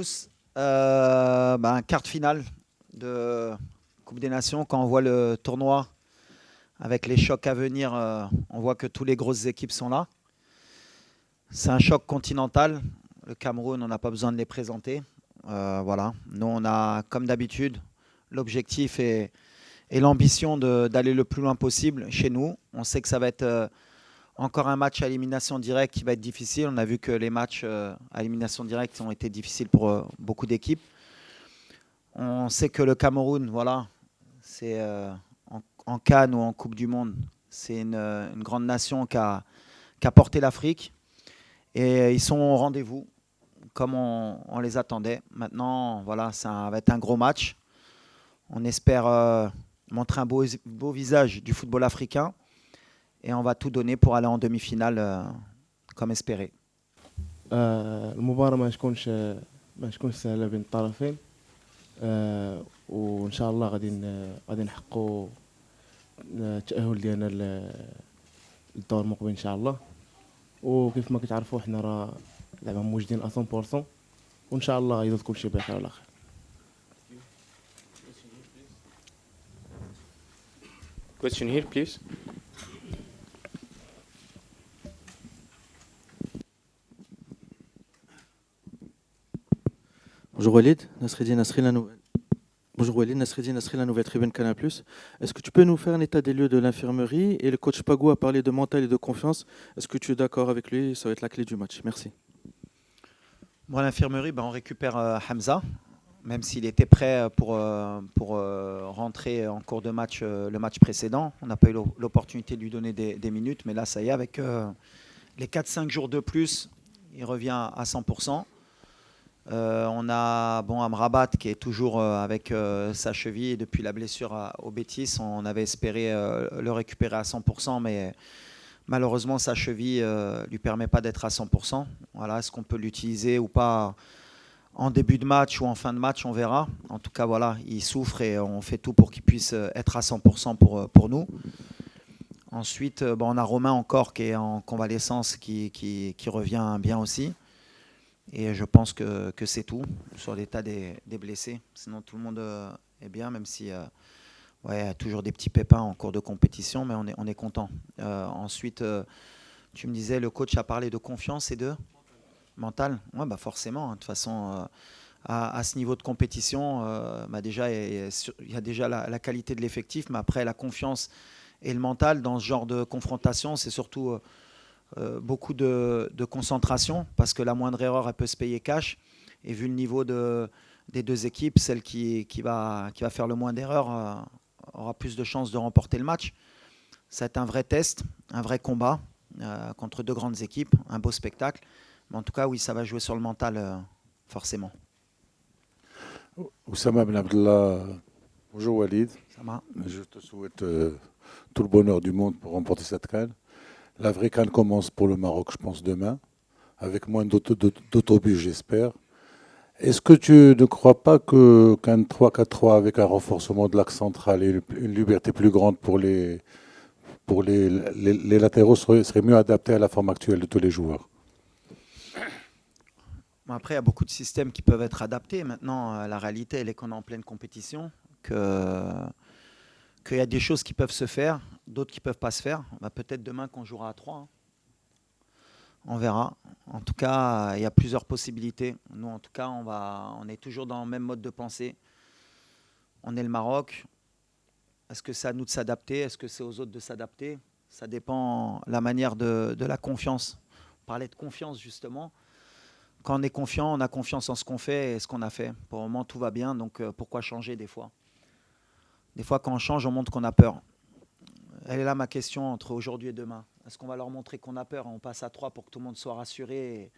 tous. Quart de finale de Coupe des Nations. Quand on voit le tournoi avec les chocs à venir, on voit que toutes les grosses équipes sont là. C'est un choc continental. Le Cameroun, on n'a pas besoin de les présenter. Voilà. Nous, on a, comme d'habitude, l'objectif et l'ambition d'aller le plus loin possible chez nous. On sait que ça va être encore un match à élimination directe qui va être difficile. On a vu que les matchs à élimination directe ont été difficiles pour beaucoup d'équipes. On sait que le Cameroun, voilà, c'est en CAN ou en Coupe du Monde, c'est une grande nation qui a porté l'Afrique. Et ils sont au rendez-vous, comme on les attendait. Maintenant, voilà, ça va être un gros match. On espère montrer un beau visage du football africain. Et on va tout donner pour aller en demi-finale comme espéré. المباراة ما تكونش سهلة بين الطرفين. وإن شاء الله غادي نحققوا التأهل ديالنا للدور المقبل إن شاء الله. وكيف ما كتعرفوا حنا راه زعما موجودين 100% وإن شاء الله غيدوز كلشي بخير على خير. Question here, please. Bonjour Walid, Nasreddin Nasri, la nouvelle. Bonjour Walid, Nasreddin Nasri, la nouvelle tribune Canal+. Est-ce que tu peux nous faire un état des lieux de l'infirmerie? Et le coach Pagou a parlé de mental et de confiance. Est-ce que tu es d'accord avec lui? Ça va être la clé du match. Merci. Bon, à l'infirmerie, on récupère Hamza, même s'il était prêt pour rentrer en cours de match le match précédent. On n'a pas eu l'opportunité de lui donner des minutes, mais là, ça y est, avec les 4-5 jours de plus, il revient à 100%. On a Amrabat qui est toujours avec sa cheville depuis la blessure au Betis. On avait espéré le récupérer à 100%, mais malheureusement sa cheville ne lui permet pas d'être à 100%. Voilà, est-ce qu'on peut l'utiliser ou pas en début de match ou en fin de match, on verra. En tout cas, voilà, il souffre et on fait tout pour qu'il puisse être à 100% pour nous. Ensuite, on a Romain encore qui est en convalescence, qui revient bien aussi. Et je pense que c'est tout sur l'état des blessés. Sinon, tout le monde est bien, même si il y a toujours des petits pépins en cours de compétition, mais on est content. Ensuite, tu me disais, le coach a parlé de confiance et de mental. Ouais, forcément. De toute façon, à ce niveau de compétition, déjà, il y a déjà la qualité de l'effectif, mais après, la confiance et le mental dans ce genre de confrontation, c'est surtout beaucoup de concentration, parce que la moindre erreur, elle peut se payer cash. Et vu le niveau des deux équipes, celle qui va faire le moins d'erreurs aura plus de chances de remporter le match. Ça va être un vrai test, un vrai combat contre deux grandes équipes, un beau spectacle. Mais en tout cas, oui, ça va jouer sur le mental, forcément. Oussama Ben Abdallah, bonjour Walid. Je te souhaite tout le bonheur du monde pour remporter cette CAN. La vraie CAN commence pour le Maroc, je pense, demain, avec moins d'autobus, j'espère. Est-ce que tu ne crois pas qu'un 3-4-3 avec un renforcement de l'axe central et une liberté plus grande pour les latéraux serait mieux adapté à la forme actuelle de tous les joueurs? Après, il y a beaucoup de systèmes qui peuvent être adaptés. Maintenant, la réalité, elle est qu'on est en pleine compétition, qu'il y a des choses qui peuvent se faire, d'autres qui ne peuvent pas se faire. Peut-être demain qu'on jouera à 3. On verra. En tout cas, il y a plusieurs possibilités. Nous, en tout cas, on est toujours dans le même mode de pensée. On est le Maroc. Est-ce que c'est à nous de s'adapter? Est-ce que c'est aux autres de s'adapter? Ça dépend de la manière de la confiance. On parlait de confiance, justement. Quand on est confiant, on a confiance en ce qu'on fait et ce qu'on a fait. Pour le moment, tout va bien, donc pourquoi changer des fois? Des fois, quand on change, on montre qu'on a peur. Elle est là ma question entre aujourd'hui et demain. Est-ce qu'on va leur montrer qu'on a peur? On passe à 3 pour que tout le monde soit rassuré.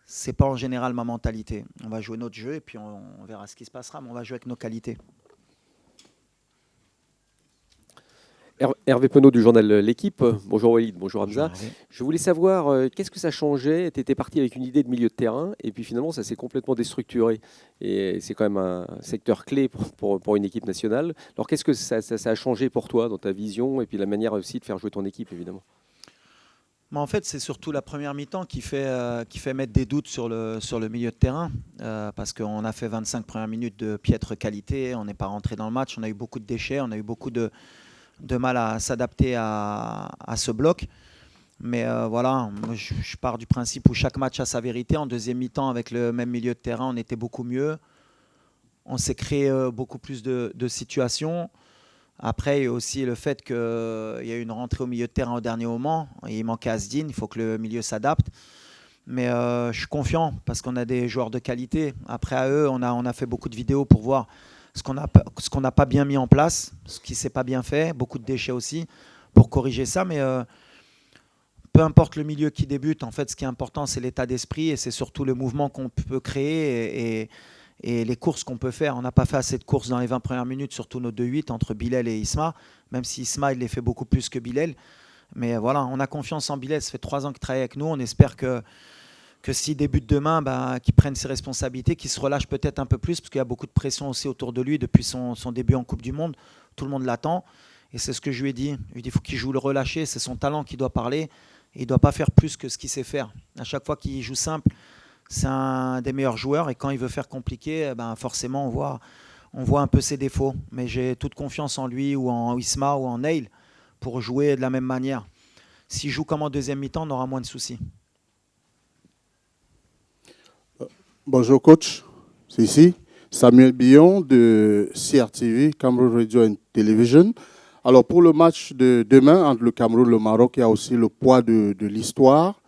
Ce n'est pas en général ma mentalité. On va jouer notre jeu et puis on verra ce qui se passera, mais on va jouer avec nos qualités. Hervé Penaud du journal L'Équipe. Bonjour Walid, bonjour Hamza. Bonjour, Je voulais savoir qu'est-ce que ça changeait. Tu étais parti avec une idée de milieu de terrain et puis finalement ça s'est complètement déstructuré. Et c'est quand même un secteur clé pour une équipe nationale. Alors qu'est-ce que ça a changé pour toi dans ta vision et puis la manière aussi de faire jouer ton équipe évidemment? Mais en fait, c'est surtout la première mi-temps qui fait mettre des doutes sur le milieu de terrain. Parce qu'on a fait 25 premières minutes de piètre qualité, on n'est pas rentré dans le match, on a eu beaucoup de déchets, on a eu beaucoup de mal à s'adapter à ce bloc. Mais voilà, moi, je pars du principe où chaque match a sa vérité. En deuxième mi-temps, avec le même milieu de terrain, on était beaucoup mieux. On s'est créé beaucoup plus de situations. Après, il y a aussi le fait qu'il y a eu une rentrée au milieu de terrain au dernier moment. Il manquait Asdin, il faut que le milieu s'adapte. Mais je suis confiant parce qu'on a des joueurs de qualité. Après, à eux, on a fait beaucoup de vidéos pour voir ce qu'on n'a pas bien mis en place, ce qui ne s'est pas bien fait, beaucoup de déchets aussi, pour corriger ça. Mais peu importe le milieu qui débute, en fait, ce qui est important, c'est l'état d'esprit et c'est surtout le mouvement qu'on peut créer et les courses qu'on peut faire. On n'a pas fait assez de courses dans les 20 premières minutes, surtout nos 2-8 entre Bilal et Isma, même si Isma, il les fait beaucoup plus que Bilal. Mais voilà, on a confiance en Bilal, ça fait 3 ans qu'il travaille avec nous. On espère que s'il débute demain, qu'il prenne ses responsabilités, qu'il se relâche peut-être un peu plus, parce qu'il y a beaucoup de pression aussi autour de lui depuis son début en Coupe du Monde. Tout le monde l'attend. Et c'est ce que je lui ai dit. Je lui ai dit qu'il faut qu'il joue le relâché, c'est son talent qui doit parler. Et il ne doit pas faire plus que ce qu'il sait faire. À chaque fois qu'il joue simple, c'est un des meilleurs joueurs. Et quand il veut faire compliqué, forcément, on voit un peu ses défauts. Mais j'ai toute confiance en lui, ou en Isma, ou en Neil, pour jouer de la même manière. S'il joue comme en deuxième mi-temps, on aura moins de soucis. Bonjour coach, c'est ici Samuel Billon de CRTV, Cameroon Radio and Television. Alors pour le match de demain entre le Cameroun et le Maroc, il y a aussi le poids de l'histoire.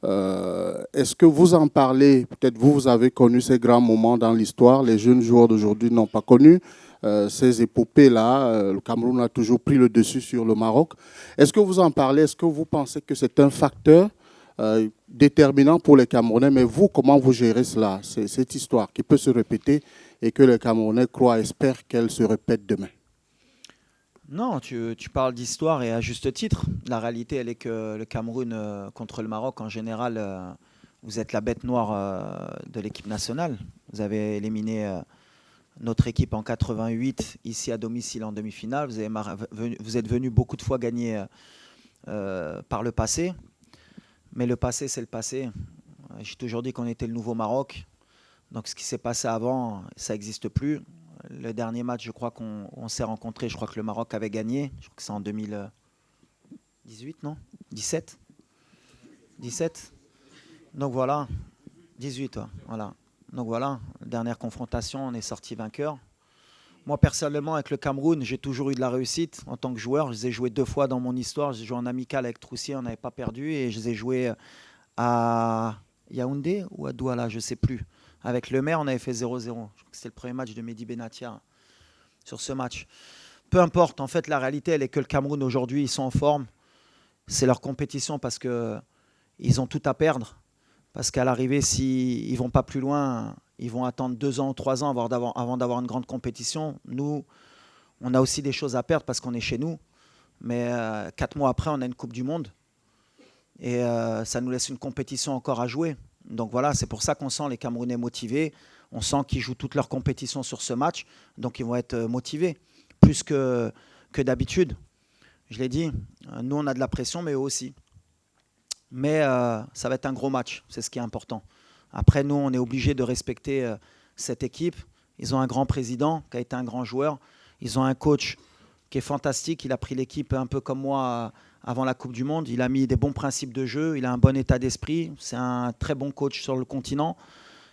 Est-ce que vous en parlez? Peut-être vous avez connu ces grands moments dans l'histoire. Les jeunes joueurs d'aujourd'hui n'ont pas connu ces épopées-là. Le Cameroun a toujours pris le dessus sur le Maroc. Est-ce que vous en parlez? Est-ce que vous pensez que c'est un facteur déterminant pour les Camerounais? Mais vous, comment vous gérez cela? C'est cette histoire qui peut se répéter et que les Camerounais croient, espèrent qu'elle se répète demain. Non, tu parles d'histoire et à juste titre. La réalité, elle est que le Cameroun contre le Maroc, en général, vous êtes la bête noire de l'équipe nationale. Vous avez éliminé notre équipe en 88, ici à domicile en demi-finale. Vous êtes venu beaucoup de fois gagner par le passé. Mais le passé, c'est le passé. J'ai toujours dit qu'on était le nouveau Maroc. Donc ce qui s'est passé avant, ça n'existe plus. Le dernier match, je crois qu'on s'est rencontrés, je crois que le Maroc avait gagné. Je crois que c'est en 2018, non 17 17 Donc voilà, 18, ouais, voilà. Donc voilà, dernière confrontation, on est sorti vainqueur. Moi, personnellement, avec le Cameroun, j'ai toujours eu de la réussite en tant que joueur. Je les ai joués 2 fois dans mon histoire. J'ai joué en amical avec Troussier, on n'avait pas perdu. Et je les ai joués à Yaoundé ou à Douala, je ne sais plus. Avec le maire, on avait fait 0-0. C'était le premier match de Mehdi Benatia sur ce match. Peu importe, en fait, la réalité, elle est que le Cameroun, aujourd'hui, ils sont en forme. C'est leur compétition parce qu'ils ont tout à perdre. Parce qu'à l'arrivée, s'ils ne vont pas plus loin, ils vont attendre 2 ans ou 3 ans avant d'avoir une grande compétition. Nous, on a aussi des choses à perdre parce qu'on est chez nous. Mais 4 mois après, on a une Coupe du Monde. Et ça nous laisse une compétition encore à jouer. Donc voilà, c'est pour ça qu'on sent les Camerounais motivés. On sent qu'ils jouent toutes leurs compétitions sur ce match. Donc ils vont être motivés, plus que d'habitude. Je l'ai dit, nous on a de la pression, mais eux aussi. Mais ça va être un gros match, c'est ce qui est important. Après, nous, on est obligé de respecter cette équipe. Ils ont un grand président qui a été un grand joueur. Ils ont un coach qui est fantastique. Il a pris l'équipe un peu comme moi avant la Coupe du Monde. Il a mis des bons principes de jeu. Il a un bon état d'esprit. C'est un très bon coach sur le continent.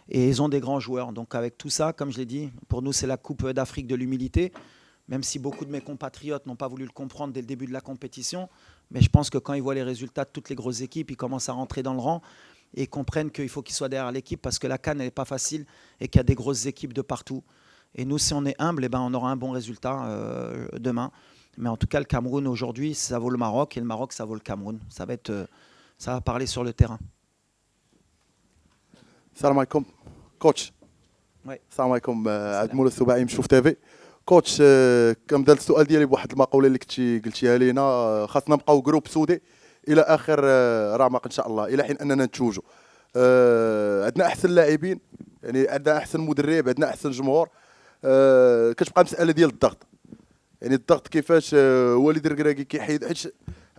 Et ils ont des grands joueurs. Donc avec tout ça, comme je l'ai dit, pour nous, c'est la Coupe d'Afrique de l'humilité. Même si beaucoup de mes compatriotes n'ont pas voulu le comprendre dès le début de la compétition. Mais je pense que quand ils voient les résultats de toutes les grosses équipes, ils commencent à rentrer dans le rang et comprennent qu'il faut qu'ils soient derrière l'équipe parce que la CAN n'est pas facile et qu'il y a des grosses équipes de partout. Et nous, si on est humble, on aura un bon résultat demain. Mais en tout cas, le Cameroun aujourd'hui, ça vaut le Maroc et le Maroc, ça vaut le Cameroun. Ça va parler sur le terrain. Salam alaikum, coach. Oui. Salam alaikum, عبد المولى السباعي مشوف تيفي. كوتش كنبدا السؤال ديالي بواحد المقوله اللي قلتيها لينا، خاصنا نبقاو جروب سودي الى اخر رمق ان شاء الله، الى حين اننا نتوجوا. عندنا احسن لاعبين، يعني عندنا احسن مدرب، عندنا احسن جمهور. كتبقى المساله ديال الضغط، يعني الضغط كيفاش والد الركراكي كيحيد، حيت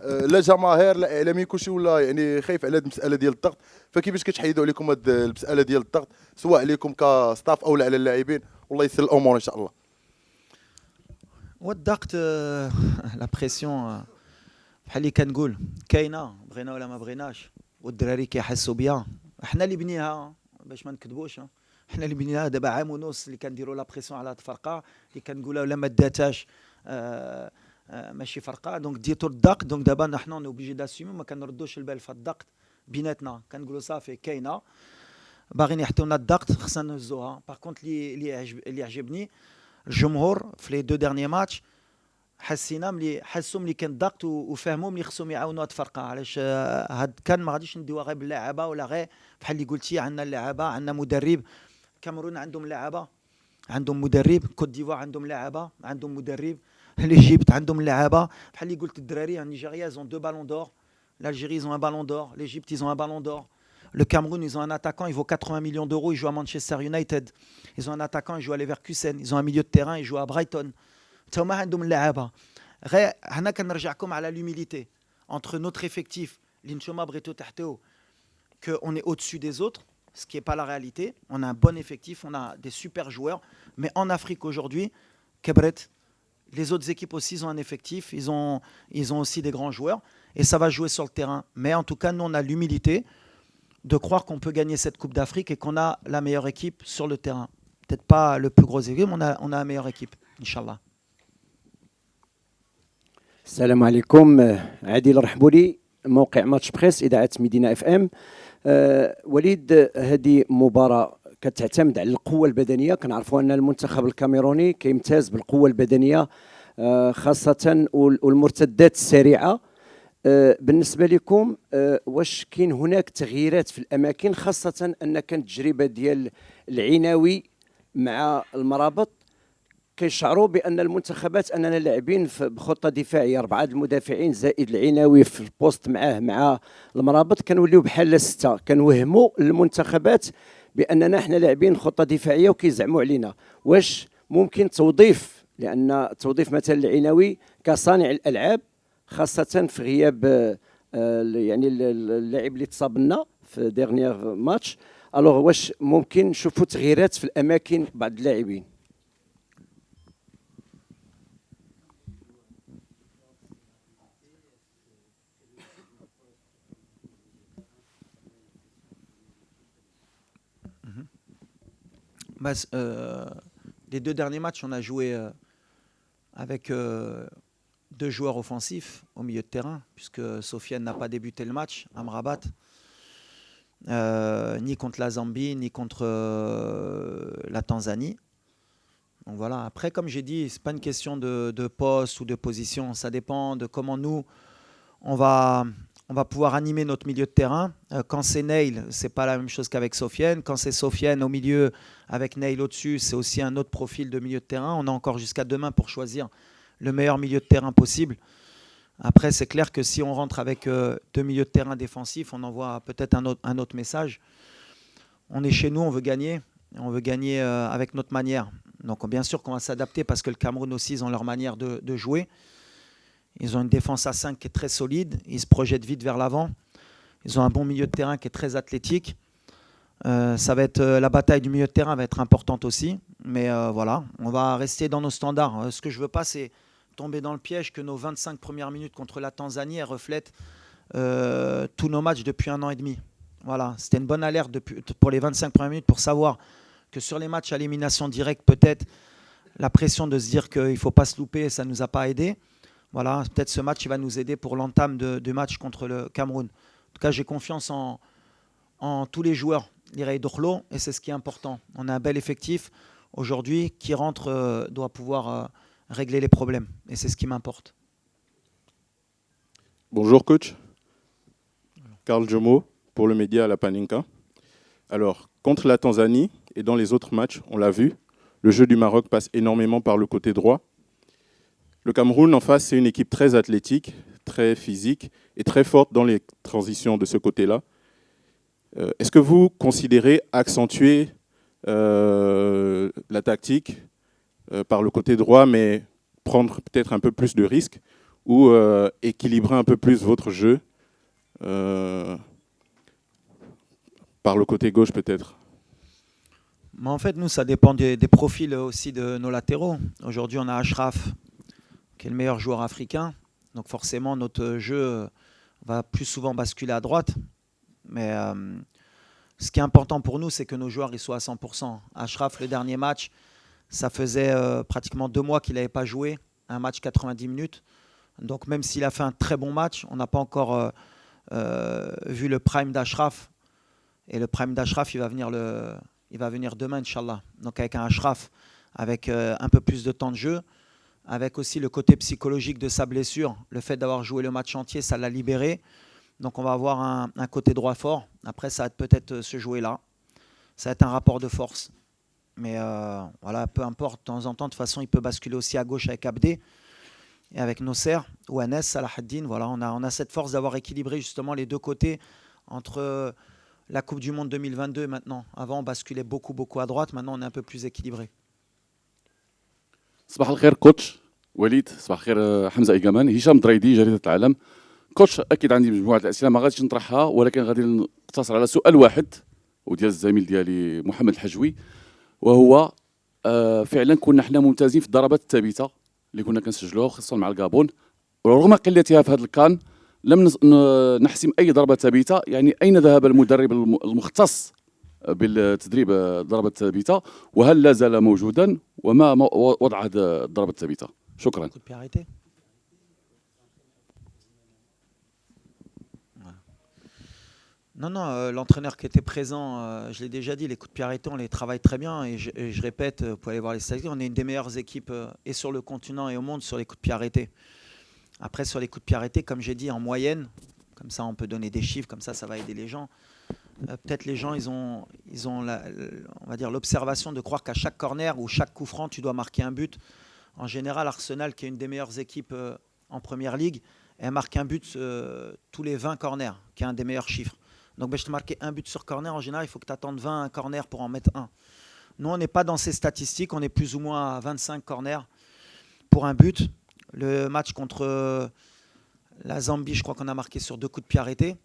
لا جماهير لا اعلاميين كلشي ولا يعني خايف على هذه المساله ديال الضغط. فكيفاش كتحيدوا عليكم هذه المساله ديال الضغط سواء عليكم كستاف او على اللاعبين؟ والله يسر الامور ان شاء الله. والضغط لا بريسيون بحال اللي كنقول كاينه بغينا ولا ما بغيناش، والدراري كيحسوا بيها. احنا اللي بنيها باش ما نكذبوش، احنا اللي بنيناها دابا عام ونص اللي كنديروا لا بريسيون على هاد الفرقه اللي كنقولها ولا ما داتاش ماشي فرقه دونك ديتو الضغط. دونك دابا نحن اوبليجي داسيمي ما كنردوش البال في الضغط بيناتنا، كنقولوا صافي كاينه باغيين يحطونا الضغط خصنا نهزوها. باغ كونت اللي عجبني الجمهور في لي دو ديرني ماتش حسينا ملي كان ضغط وفهموا ملي خصهم يعاونوا هاد الفرقه. علاش هاد كان ما غاديش نديوها غير باللاعبه ولا غير بحال اللي قلتي عندنا اللاعبه عندنا مدرب. كاميرون عندهم لاعبه عندهم مدرب، كوت ديفوار عندهم لاعبه عندهم مدرب، l'Égypte عندهم لاعبه بحال اللي قلت الدراري. النيجيريا ils ont 2 ballons d'or, l'Algérie ils ont un ballon d'or, l'Égypte ils ont un ballon d'or, le Cameroun ils ont un attaquant il vaut 80 millions d'euros, il joue à Manchester United, ils ont un attaquant il joue à Leverkusen, ils ont un milieu de terrain il joue à Brighton. تما عندهم اللاعبه. غير هنا كنرجعكم على l'humilité entre notre effectif اللي نتوما بغيتو تحتوه que on est au-dessus des autres, ce qui n'est pas la réalité. On a un bon effectif, on a des super joueurs, mais en Afrique aujourd'hui, Kebret, les autres équipes aussi ils ont un effectif, ils ont aussi des grands joueurs et ça va jouer sur le terrain. Mais en tout cas, nous on a l'humilité de croire qu'on peut gagner cette Coupe d'Afrique et qu'on a la meilleure équipe sur le terrain. Peut-être pas le plus gros équipe, mais on a la meilleure équipe, Inch'Allah. السلام عليكم. عادل رحبولي، موقع ماتش بريس إذاعة مدينة اف ام. وليد، هذه مباراة كتعتمد على القوة البدنية. كنعرفوا أن المنتخب الكاميروني كيمتاز بالقوة البدنية خاصة والمرتدات السريعة. بالنسبة لكم واش كاين هناك تغييرات في الأماكن، خاصة أن كانت تجربة ديال العناوي مع المرابط كيشعروا بان المنتخبات اننا لاعبين بخطه دفاعيه 4 المدافعين زائد العناوي في البوست مع المرابط، كنوليو بحال 6. كنوهموا المنتخبات باننا احنا لاعبين خطه دفاعيه وكيزعموا علينا. واش ممكن توظيف، لان توظيف مثلا العناوي كصانع الالعاب خاصه في غياب يعني اللاعب اللي تصاب لنا في ديرنيير ماتش، الوغ واش ممكن نشوفوا تغييرات في الاماكن بعض اللاعبين؟ Les 2 derniers matchs, on a joué avec 2 joueurs offensifs au milieu de terrain, puisque Sofiane n'a pas débuté le match, Amrabat, ni contre la Zambie, ni contre la Tanzanie. Donc voilà. Après, comme j'ai dit, ce n'est pas une question de poste ou de position, ça dépend de comment nous, on va pouvoir animer notre milieu de terrain. Quand c'est Neil, ce n'est pas la même chose qu'avec Sofiane. Quand c'est Sofiane au milieu, avec Neil au-dessus, c'est aussi un autre profil de milieu de terrain. On a encore jusqu'à demain pour choisir le meilleur milieu de terrain possible. Après, c'est clair que si on rentre avec 2 milieux de terrain défensifs, on envoie peut-être un autre message. On est chez nous, on veut gagner. On veut gagner avec notre manière. Donc bien sûr qu'on va s'adapter parce que le Cameroun aussi, ils ont leur manière de jouer. Ils ont une défense à 5 qui est très solide. Ils se projettent vite vers l'avant. Ils ont un bon milieu de terrain qui est très athlétique. Ça va être, la bataille du milieu de terrain va être importante aussi. Mais voilà, on va rester dans nos standards. Ce que je ne veux pas, c'est tomber dans le piège que nos 25 premières minutes contre la Tanzanie reflètent tous nos matchs depuis 1 an et demi. Voilà, c'était une bonne alerte pour les 25 premières minutes pour savoir que sur les matchs à élimination directe, peut-être la pression de se dire qu'il ne faut pas se louper, ça ne nous a pas aidé. Voilà, peut-être ce match il va nous aider pour l'entame du match contre le Cameroun. En tout cas, j'ai confiance en tous les joueurs, l'Irei Dokhlo, et c'est ce qui est important. On a un bel effectif aujourd'hui qui rentre, doit pouvoir régler les problèmes, et c'est ce qui m'importe. Bonjour coach, Karl Jomo pour le média La Paninka. Alors, contre la Tanzanie et dans les autres matchs, on l'a vu, le jeu du Maroc passe énormément par le côté droit. Le Cameroun, en face, c'est une équipe très athlétique, très physique et très forte dans les transitions de ce côté-là. Est-ce que vous considérez accentuer la tactique par le côté droit, mais prendre peut-être un peu plus de risques, ou équilibrer un peu plus votre jeu par le côté gauche peut-être? Mais en fait, nous, ça dépend des profils aussi de nos latéraux. Aujourd'hui, on a Achraf, qui est le meilleur joueur africain. Donc forcément, notre jeu va plus souvent basculer à droite. Mais ce qui est important pour nous, c'est que nos joueurs ils soient à 100%. Achraf, le dernier match, ça faisait pratiquement 2 mois qu'il n'avait pas joué un match 90 minutes. Donc même s'il a fait un très bon match, on n'a pas encore vu le prime d'Achraf. Et le prime d'Achraf, il va venir demain, Inch'Allah. Donc avec un Achraf, avec un peu plus de temps de jeu, avec aussi le côté psychologique de sa blessure. Le fait d'avoir joué le match entier, ça l'a libéré. Donc on va avoir un côté droit fort. Après, ça va peut-être se jouer là. Ça va être un rapport de force. Mais voilà, peu importe, de temps en temps, de toute façon, il peut basculer aussi à gauche avec Abdé et avec Nosser ou Anes, Salahaddin. Voilà, on a cette force d'avoir équilibré justement les deux côtés entre la Coupe du Monde 2022 et maintenant. Avant, on basculait beaucoup à droite. Maintenant, on est un peu plus équilibré. صباح الخير كوتش وليد. صباح الخير حمزه ايقامان. هشام دريدي جريده العالم. كوتش اكيد عندي مجموعه الاسئله ما غاديش نطرحها ولكن غادي نقتصر على سؤال واحد وديال الزميل ديالي محمد الحجوي وهو فعلا كنا حنا ممتازين في الضربات الثابته اللي كنا كنسجلوها خصوصا مع الكابون ورغم قلتها في هذا الكان لم نحسم اي ضربه ثابته. يعني اين ذهب المدرب المختص بالتدريب الضربة الثابتة وهل لا زال موجودا وما وضع هذه الضربة الثابتة؟ شكرا. Non, l'entraîneur qui était présent, je l'ai déjà dit, les coups de pied arrêtés, on les travaille très bien. Et je répète, vous pouvez aller voir les statistiques, on est une des meilleures équipes et sur le continent et au monde sur les coups de pied arrêtés. Après, sur les coups de pied arrêtés, comme j'ai dit, en moyenne, comme ça on peut donner des chiffres, comme ça va aider les gens. Peut-être les gens, ils ont on va dire l'observation de croire qu'à chaque corner ou chaque coup franc, tu dois marquer un but. En général, Arsenal, qui est une des meilleures équipes en Première Ligue, elle marque un but tous les 20 corners, qui est un des meilleurs chiffres. Donc, je te marquer un but sur corner, en général, il faut que tu attendes 20 corners pour en mettre un. Nous, on n'est pas dans ces statistiques, on est plus ou moins à 25 corners pour un but. Le match contre la Zambie, je crois qu'on a marqué sur 2 coups de pied arrêtés.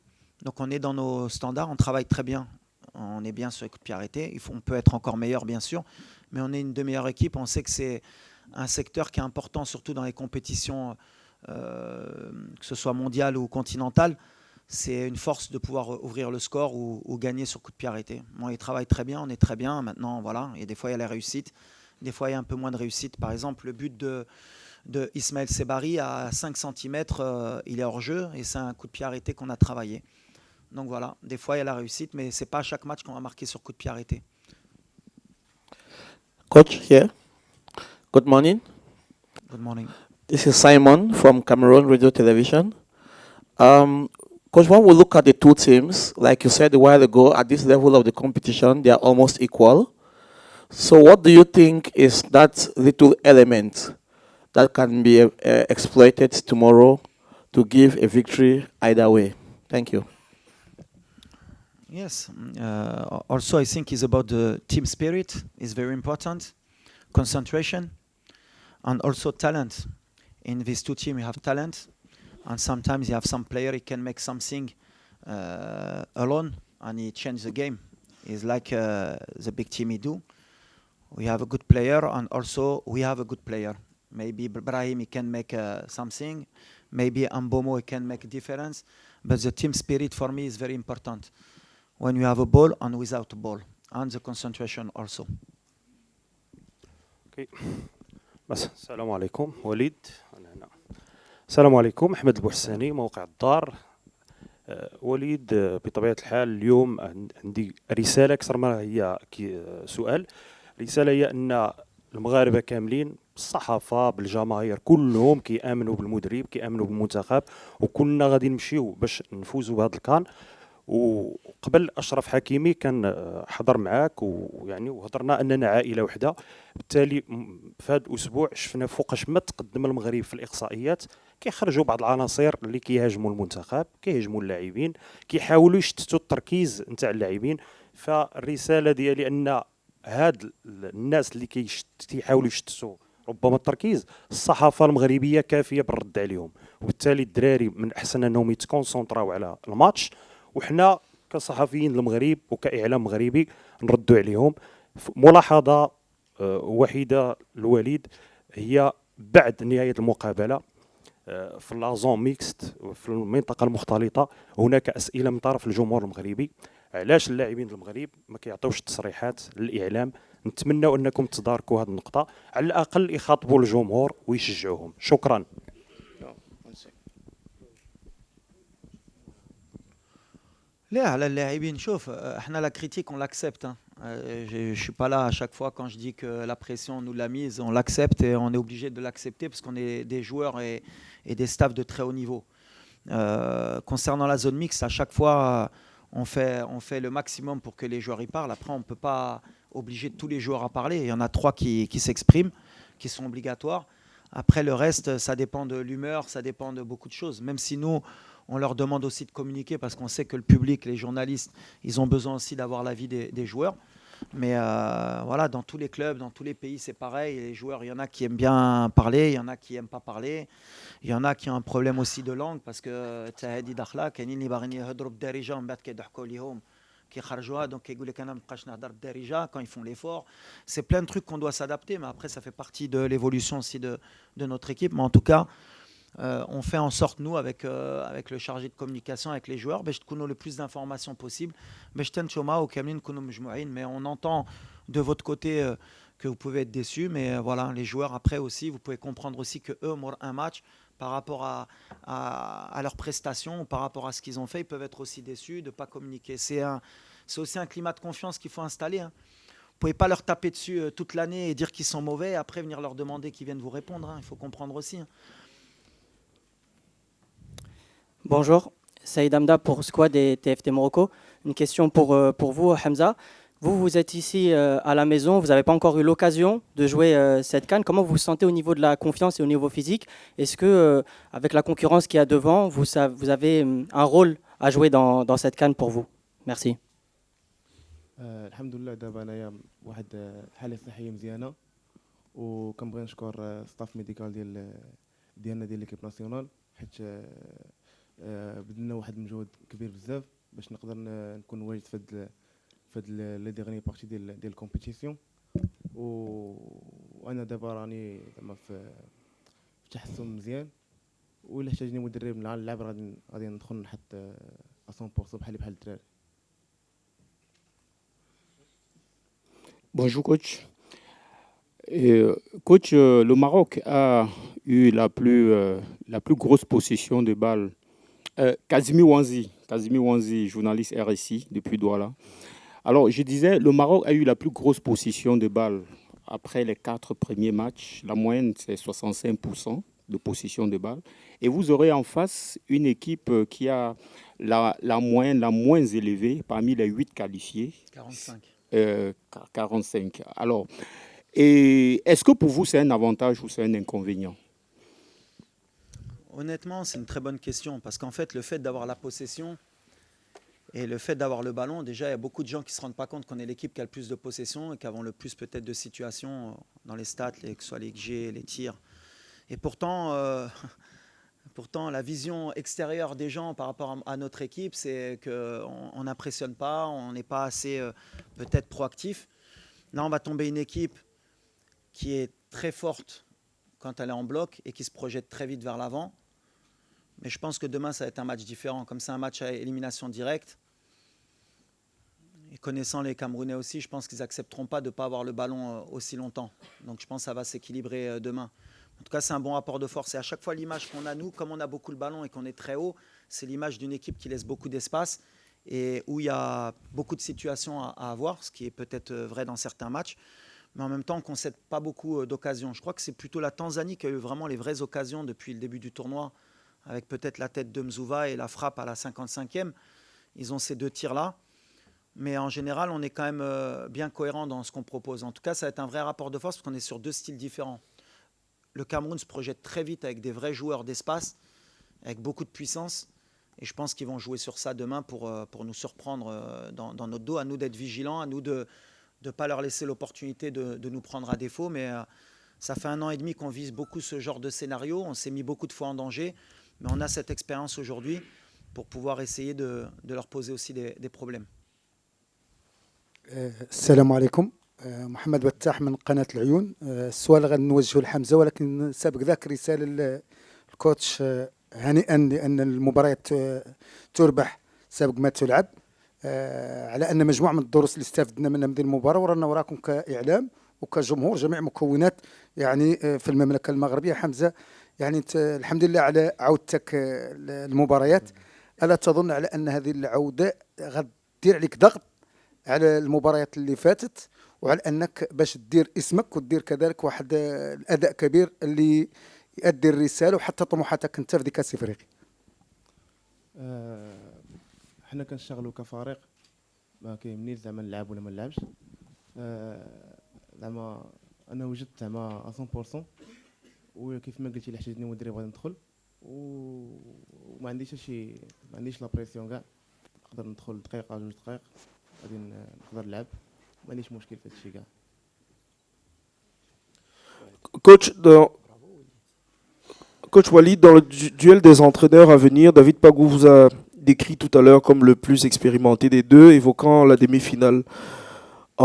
Donc on est dans nos standards, on travaille très bien, on est bien sur les coups de pied arrêtés. On peut être encore meilleur bien sûr, mais on est une des meilleures équipes. On sait que c'est un secteur qui est important, surtout dans les compétitions, que ce soit mondiales ou continentales. C'est une force de pouvoir ouvrir le score ou gagner sur coup de pied arrêté. Bon, ils travaillent très bien, on est très bien. Maintenant, voilà, et des fois il y a la réussite, des fois il y a un peu moins de réussite. Par exemple, le but de Ismaël Sebari à 5 cm, il est hors jeu et c'est un coup de pied arrêté qu'on a travaillé. Donc voilà, des fois il y a la réussite, mais ce n'est pas à chaque match qu'on va marquer sur coup de pied arrêté. Coach, here. Good morning. Good morning. This is Simon from Cameroon Radio Television. Coach, when we look at the two teams, like you said a while ago, at this level of the competition, they are almost equal. So what do you think is that little element that can be exploited tomorrow to give a victory either way? Thank you. Yes. Also, I think it's about the team spirit. It's very important. Concentration and also talent. In these two teams, you have talent, and sometimes you have some player he can make something alone, and he change the game. It's like the big team he do. We have a good player, and also we have a good player. Maybe Brahim he can make something. Maybe Ambomo he can make a difference. But the team spirit for me is very important. When you have a ball and without a ball, and the concentration also. Okay. بس السلام عليكم وليد. أنا هنا. السلام عليكم أحمد البحساني موقع الدار. وليد بطبيعة الحال اليوم عندي رسالة أكثر ما هي سؤال. رسالة هي أن المغاربة كاملين بالصحافة بالجماهير كلهم كيامنوا بالمدرب كيامنوا بالمنتخب وكنا غادي نمشيو باش نفوزوا بهذا الكان. وقبل اشرف حكيمي كان حضر معاك ويعني وهضرنا اننا عائله وحده. بالتالي في هذا الاسبوع شفنا فوقاش ما تقدم المغرب في الاقصائيات كيخرجوا بعض العناصر اللي كيهاجموا المنتخب كيهاجموا اللاعبين كيحاولوا يشتتوا التركيز نتاع اللاعبين. فالرساله ديالي ان هاد الناس اللي كيحاولوا يشتتوا ربما التركيز الصحافه المغربيه كافيه بالرد عليهم، وبالتالي الدراري من احسن انهم يتكونسونطراو على الماتش، وحنا كصحفيين المغرب وكاعلام مغربي نردوا عليهم. ملاحظه وحيده الوليد هي بعد نهايه المقابله في لازون ميكست في المنطقه المختلطه هناك اسئله من طرف الجمهور المغربي علاش اللاعبين المغرب ما كيعطيوش تصريحات للاعلام. نتمنى انكم تداركوا هذه النقطه، على الاقل يخاطبوا الجمهور ويشجعوهم. شكرا. لا على اللاعبين شوف احنا la critique on l'accepte hein. Je suis pas là à chaque fois quand je dis que la pression on nous l'a mise, on l'accepte et on est obligé de l'accepter parce qu'on est des joueurs et des staffs de très haut niveau. Concernant la zone mixte, à chaque fois on fait le maximum pour que les joueurs y parlent. Après on ne peut pas obliger tous les joueurs à parler. Il y en a 3 qui s'expriment, qui sont obligatoires. Après le reste, ça dépend de l'humeur, ça dépend de beaucoup de choses. Même si nous, on leur demande aussi de communiquer parce qu'on sait que le public, les journalistes, ils ont besoin aussi d'avoir l'avis des joueurs. Mais voilà, dans tous les clubs, dans tous les pays, c'est pareil. Les joueurs, il y en a qui aiment bien parler, il y en a qui n'aiment pas parler. Il y en a qui ont un problème aussi de langue parce que quand ils font l'effort. C'est plein de trucs qu'on doit s'adapter, mais après, ça fait partie de l'évolution aussi de notre équipe. Mais en tout cas, on fait en sorte, nous, avec le chargé de communication, avec les joueurs, qu'on ait le plus d'informations possible. Mais on entend de votre côté que vous pouvez être déçus, mais voilà, les joueurs, après aussi, vous pouvez comprendre aussi qu'eux, un match, par rapport à leurs prestations, par rapport à ce qu'ils ont fait, ils peuvent être aussi déçus de ne pas communiquer. C'est aussi un climat de confiance qu'il faut installer. Hein. Vous ne pouvez pas leur taper dessus toute l'année et dire qu'ils sont mauvais, et après venir leur demander qu'ils viennent vous répondre. Hein. Il faut comprendre aussi. Hein. Bonjour, Saïd Amda pour Squad et TFT Morocco. Une question pour vous, Hamza. Vous êtes ici à la maison, vous n'avez pas encore eu l'occasion de jouer cette CAN. Comment vous vous sentez au niveau de la confiance et au niveau physique? Est-ce que, avec la concurrence qu'il y a devant, vous avez un rôle à jouer dans cette CAN pour vous? Merci. الحمد لله دابا انايا واحد الحاله صحيه مزيانه وكنبغي نشكر ستاف ميديكال ديالنا ديال ليكيب ناسيونال حيت بدلنا واحد المجهود كبير بزاف باش نقدر نكون واجد في هاد لي ديغني بارتي ديال الكومبيتيسيون وانا دابا راني زعما في تحسن مزيان وإلا احتاجني مدرب مع اللعب غادي ندخل نحط 100% بحال الدراري. Bonjour coach. Coach, le Maroc a eu la plus grosse possession de balles. Kazimi Wanzi, journaliste RSI depuis Douala. Alors je disais, le Maroc a eu la plus grosse possession de balles après les 4 premiers matchs. La moyenne c'est 65% de possession de balles. Et vous aurez en face une équipe qui a la moyenne la moins élevée parmi les 8 qualifiés. 45. Alors, est-ce que pour vous c'est un avantage ou c'est un inconvénient? Honnêtement, c'est une très bonne question parce qu'en fait, le fait d'avoir la possession et le fait d'avoir le ballon, déjà, il y a beaucoup de gens qui ne se rendent pas compte qu'on est l'équipe qui a le plus de possession et qui avons le plus peut-être de situations dans les stats, que ce soit les XG, les tirs. Et pourtant, la vision extérieure des gens par rapport à notre équipe, c'est qu'on n'impressionne pas, on n'est pas assez peut-être proactif. Là, on va tomber une équipe qui est très forte quand elle est en bloc et qui se projette très vite vers l'avant. Mais je pense que demain, ça va être un match différent. Comme c'est un match à élimination directe, et connaissant les Camerounais aussi, je pense qu'ils n'accepteront pas de ne pas avoir le ballon aussi longtemps. Donc je pense que ça va s'équilibrer demain. En tout cas, c'est un bon rapport de force. Et à chaque fois, l'image qu'on a, nous, comme on a beaucoup le ballon et qu'on est très haut, c'est l'image d'une équipe qui laisse beaucoup d'espace et où il y a beaucoup de situations à avoir, ce qui est peut-être vrai dans certains matchs. Mais en même temps, on ne concède pas beaucoup d'occasions. Je crois que c'est plutôt la Tanzanie qui a eu vraiment les vraies occasions depuis le début du tournoi, avec peut-être la tête de Mzouva et la frappe à la 55e. Ils ont ces 2 tirs-là. Mais en général, on est quand même bien cohérent dans ce qu'on propose. En tout cas, ça va être un vrai rapport de force parce qu'on est sur 2 styles différents. Le Cameroun se projette très vite avec des vrais joueurs d'espace, avec beaucoup de puissance. Et je pense qu'ils vont jouer sur ça demain pour nous surprendre dans notre dos. À nous d'être vigilants, à nous de ne pas leur laisser l'opportunité de nous prendre à défaut. Mais Ça fait 1 an et demi qu'on vise beaucoup ce genre de scénario. On s'est mis beaucoup de fois en danger. Mais on a cette expérience aujourd'hui pour pouvoir essayer de leur poser aussi des problèmes. السلام عليكم. محمد بتاح من قناة العيون. السؤال غنوجهه لحمزة ولكن سابق ذاك رسالة للكوتش هنيئا لأن المباريات تربح سابق ما تلعب، على أن مجموعة من الدروس اللي استفدنا منها من هذه المباراة ورانا وراكم كإعلام وكجمهور جميع مكونات يعني في المملكة المغربية. حمزة يعني انت الحمد لله على عودتك المباريات. ألا تظن على أن هذه العودة غدير عليك ضغط على المباريات اللي فاتت وعلى أنك باش تدير اسمك وتدير كذلك واحد الأداء كبير اللي يؤدي الرسالة وحتى طموحاتك انت في ذيك كأس افريقيا؟ حنا كنشتغلوا كفريق، ما كيهمنيش زعما نلعب ولا ما نلعبش. زعما انا وجدت زعما 100%، وكيف ما قلتي اللي حتاجني مدرب غادي ندخل، وما عنديش شي ما عنديش لا بريسيون كاع، نقدر ندخل دقيقه 2 دقائق غادي نقدر نلعب، ما عنديش مشكل في هادشي كاع. Coach Walid, dans le duel des entraîneurs à venir, David Pagou vous a décrit tout à l'heure comme le plus expérimenté des deux, évoquant la demi-finale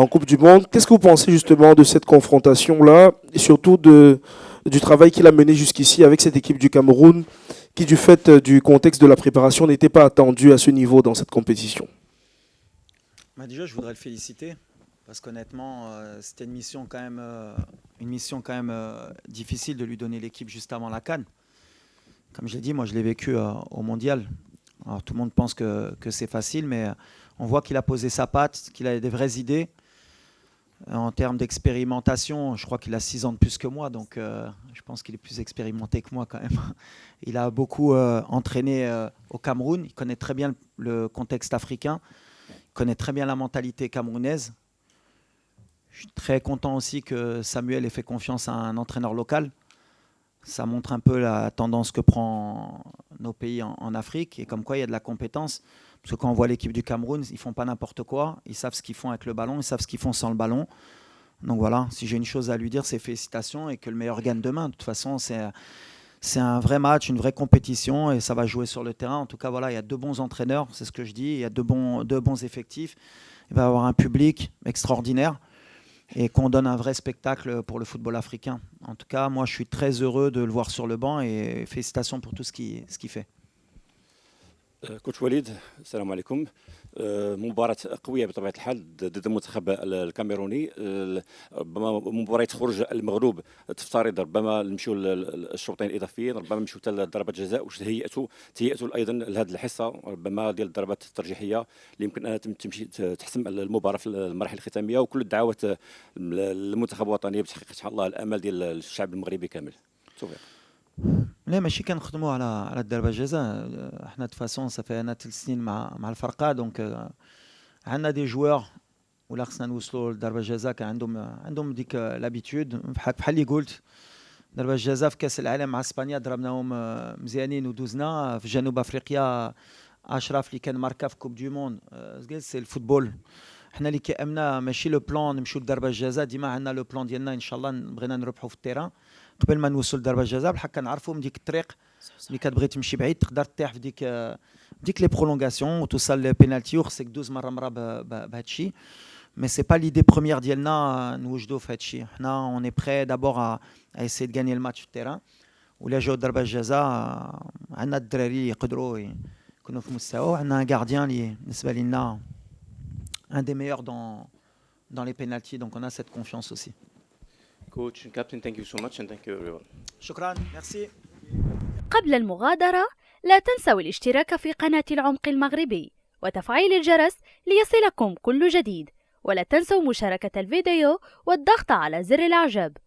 en Coupe du Monde. Qu'est-ce que vous pensez justement de cette confrontation-là et surtout du travail qu'il a mené jusqu'ici avec cette équipe du Cameroun qui, du fait du contexte de la préparation, n'était pas attendue à ce niveau dans cette compétition? Déjà, je voudrais le féliciter parce qu'honnêtement, c'était une mission quand même difficile de lui donner l'équipe juste avant la CAN. Comme je l'ai dit, moi je l'ai vécu au Mondial. Alors, tout le monde pense que c'est facile, mais on voit qu'il a posé sa patte, qu'il a des vraies idées. En termes d'expérimentation, je crois qu'il a 6 ans de plus que moi, donc je pense qu'il est plus expérimenté que moi quand même. Il a beaucoup entraîné au Cameroun, il connaît très bien le contexte africain, il connaît très bien la mentalité camerounaise. Je suis très content aussi que Samuel ait fait confiance à un entraîneur local. Ça montre un peu la tendance que prend nos pays en Afrique et comme quoi il y a de la compétence. Parce que quand on voit l'équipe du Cameroun, ils ne font pas n'importe quoi. Ils savent ce qu'ils font avec le ballon, ils savent ce qu'ils font sans le ballon. Donc voilà, si j'ai une chose à lui dire, c'est félicitations et que le meilleur gagne demain. De toute façon, c'est un vrai match, une vraie compétition et ça va jouer sur le terrain. En tout cas, voilà, il y a 2 bons entraîneurs, c'est ce que je dis. Il y a 2 bons effectifs. Il va y avoir un public extraordinaire et qu'on donne un vrai spectacle pour le football africain. En tout cas, moi, je suis très heureux de le voir sur le banc et félicitations pour tout ce qu'il fait. كوتش وليد السلام عليكم. مباراة قوية بطبيعة الحال ضد المنتخب الكاميروني. ربما مباراة خروج المغلوب تفترض ربما نمشيو للشوطين الإضافيين، ربما نمشيو حتى لضربة جزاء. واش تهيأتوا أيضا لهذه الحصة ربما ديال الضربات الترجيحية اللي يمكن أنها تمشي تحسم المباراة في المراحل الختامية، وكل الدعوات للمنتخب الوطني بتحقيق إن شاء الله الآمال ديال الشعب المغربي كامل. توفيق. لا ماشي كنخدموا على الضربه الجزاء. احنا de toute façon ça fait 3 سنين مع الفرقه، دونك عندنا دي جوار ولا خصنا نوصلوا لضربه الجزاء كان عندهم ديك لابيتود. بحال اللي قلت ضربه الجزاء في كاس العالم مع اسبانيا ضربناهم مزيانين ودوزنا. في جنوب افريقيا اشرف اللي كان ماركا في كوب دو موند. سي الفوتبول. حنا اللي كيامنا ماشي لو بلان نمشيو لضربه الجزاء، ديما عندنا لو بلان ديالنا ان شاء الله بغينا نربحوا في التيران قبل ما نوصل لضربه الجزاء. بحال كنعرفوا من ديك الطريق اللي كتبغي تمشي بعيد تقدر تطيح في ديك لي برولونغاسيون وتوصل للبينالتي وخصك دوز مره بهذا الشيء. مي سي با ليدي بروميير ديالنا نوجدوا في هذا الشيء. حنا اون اي بري دابور ا اسي دو غاني الماتش في التيران ولا جاو ضربه الجزاء. عندنا الدراري يقدروا يكونوا في مستوى، وعندنا ان غارديان اللي بالنسبه لنا un des meilleurs dans les pénaltys, donc on a cette confiance aussi. Coach and captain, thank you so much and thank you everyone. شكرا، merci. قبل المغادرة لا تنسوا الاشتراك في قناة العمق المغربي وتفعيل الجرس ليصلكم كل جديد، ولا تنسوا مشاركة الفيديو والضغط على زر الإعجاب.